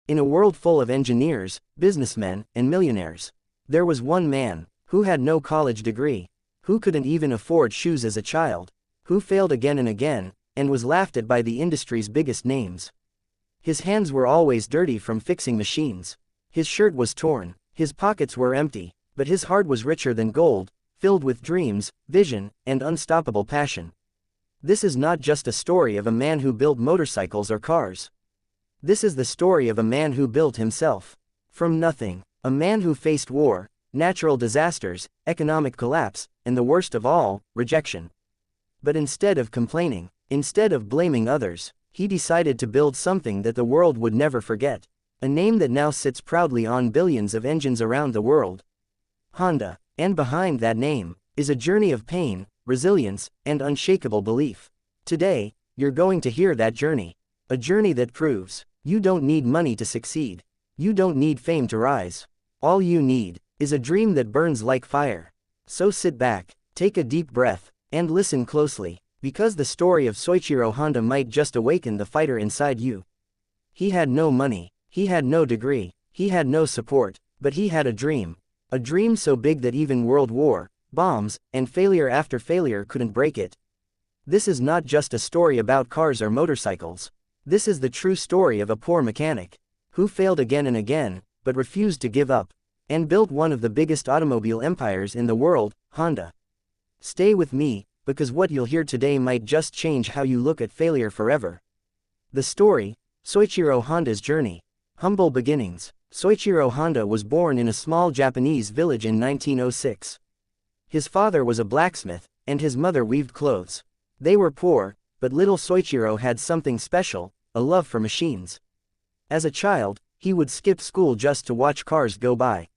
In a world full of engineers, businessmen, and millionaires, there was one man who had no college degree, who couldn't even afford shoes as a child, who failed again and again, and was laughed at by the industry's biggest names. His hands were always dirty from fixing machines. His shirt was torn, his pockets were empty, but his heart was richer than gold, filled with dreams, vision, and unstoppable passion. This is not just a story of a man who built motorcycles or cars. This is the story of a man who built himself. From nothing. A man who faced war, natural disasters, economic collapse, and the worst of all, rejection. But instead of complaining, instead of blaming others, he decided to build something that the world would never forget. A name that now sits proudly on billions of engines around the world. Honda. And behind that name is a journey of pain, resilience, and unshakable belief. Today, you're going to hear that journey. A journey that proves you don't need money to succeed. You don't need fame to rise. All you need is a dream that burns like fire. So sit back, take a deep breath, and listen closely, because the story of Schario Honda might just awaken the fighter inside you. He had no money, he had no degree, he had no support, but he had a dream so big that even World War, bombs, and failure after failure couldn't break it. This is not just a story about cars or motorcycles. This is the true story of a poor mechanic, who failed again and again, but refused to give up, and built one of the biggest automobile empires in the world, Honda. Stay with me, because what you'll hear today might just change how you look at failure forever. The story, Schario Honda's journey. Humble beginnings. Schario Honda was born in a small Japanese village in 1906. His father was a blacksmith, and his mother weaved clothes. They were poor, but little Schario had something special, a love for machines. As a child, he would skip school just to watch cars go by.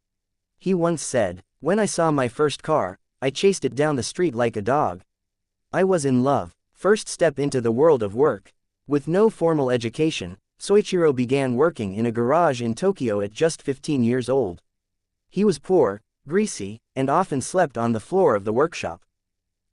He once said, "When I saw my first car, I chased it down the street like a dog. I was in love." First step into the world of work. With no formal education, Schario began working in a garage in Tokyo at just 15 years old. He was poor, greasy, and often slept on the floor of the workshop.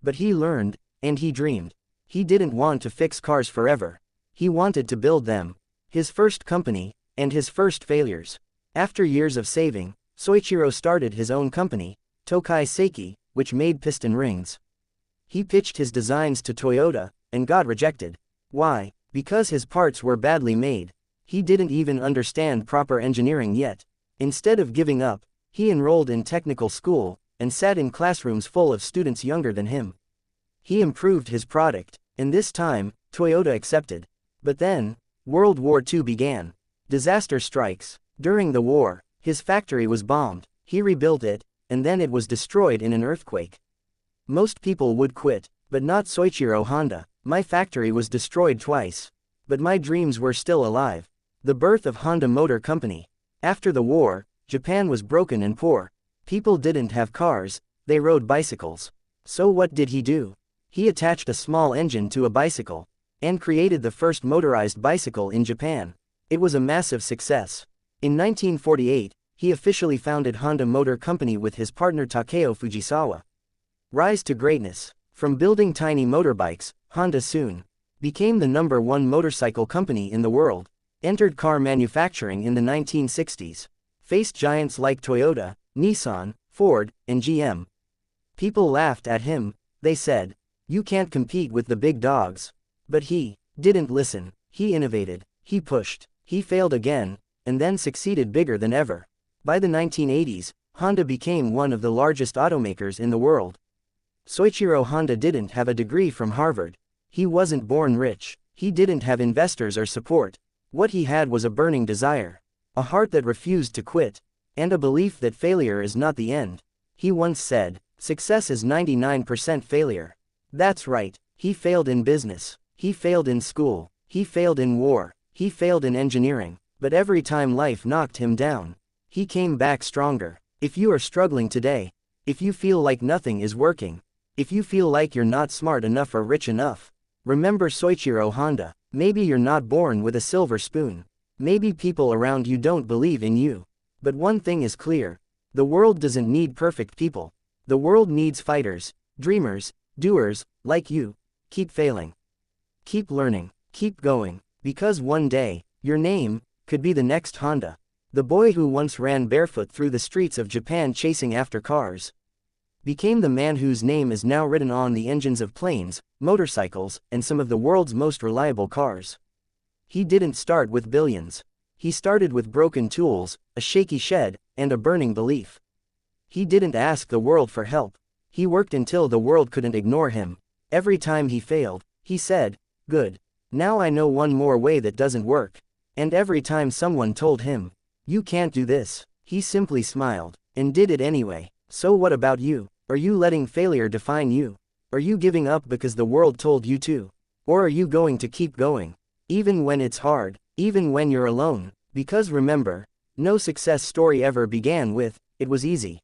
But he learned, and he dreamed. He didn't want to fix cars forever. He wanted to build them. His first company, and his first failures. After years of saving, Schario started his own company, Tokai Seiki, which made piston rings. He pitched his designs to Toyota, and got rejected. Why? Because his parts were badly made. He didn't even understand proper engineering yet. Instead of giving up, he enrolled in technical school, and sat in classrooms full of students younger than him. He improved his product, and this time, Toyota accepted. But then, World War II began. Disaster strikes. During the war, his factory was bombed. He rebuilt it, and then it was destroyed in an earthquake. Most people would quit, but not Schario Honda. "My factory was destroyed twice. But my dreams were still alive." The birth of Honda Motor Company. After the war, Japan was broken and poor. People didn't have cars, they rode bicycles. So what did he do? He attached a small engine to a bicycle, and created the first motorized bicycle in Japan. It was a massive success. In 1948, he officially founded Honda Motor Company with his partner Takeo Fujisawa. Rise to greatness. From building tiny motorbikes, Honda soon became the #1 motorcycle company in the world. Entered car manufacturing in the 1960s. Faced giants like Toyota, Nissan, Ford, and GM. People laughed at him. They said, "You can't compete with the big dogs." But he didn't listen. He innovated. He pushed. He failed again, and then succeeded bigger than ever. By the 1980s, Honda became one of the largest automakers in the world. Schario Honda didn't have a degree from Harvard. He wasn't born rich. He didn't have investors or support. What he had was a burning desire. A heart that refused to quit. And a belief that failure is not the end. He once said, "Success is 99% failure." That's right. He failed in business. He failed in school. He failed in war. He failed in engineering. But every time life knocked him down, he came back stronger. If you are struggling today, if you feel like nothing is working, if you feel like you're not smart enough or rich enough, remember Schario Honda. Maybe you're not born with a silver spoon. Maybe people around you don't believe in you. But one thing is clear. The world doesn't need perfect people. The world needs fighters, dreamers, doers, like you. Keep failing. Keep learning. Keep going. Because one day, your name could be the next Honda. The boy who once ran barefoot through the streets of Japan chasing after cars became the man whose name is now written on the engines of planes, motorcycles, and some of the world's most reliable cars. He didn't start with billions. He started with broken tools, a shaky shed, and a burning belief. He didn't ask the world for help. He worked until the world couldn't ignore him. Every time he failed, he said, "Good. Now I know one more way that doesn't work." And every time someone told him, "You can't do this," he simply smiled, and did it anyway. So what about you? Are you letting failure define you? Are you giving up because the world told you to? Or are you going to keep going? Even when it's hard, even when you're alone. Because remember, no success story ever began with, "It was easy."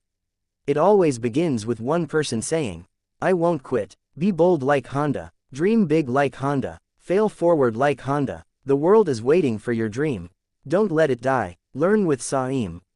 It always begins with one person saying, "I won't quit." Be bold like Honda. Dream big like Honda. Fail forward like Honda. The world is waiting for your dream. Don't let it die. Learn with Saim.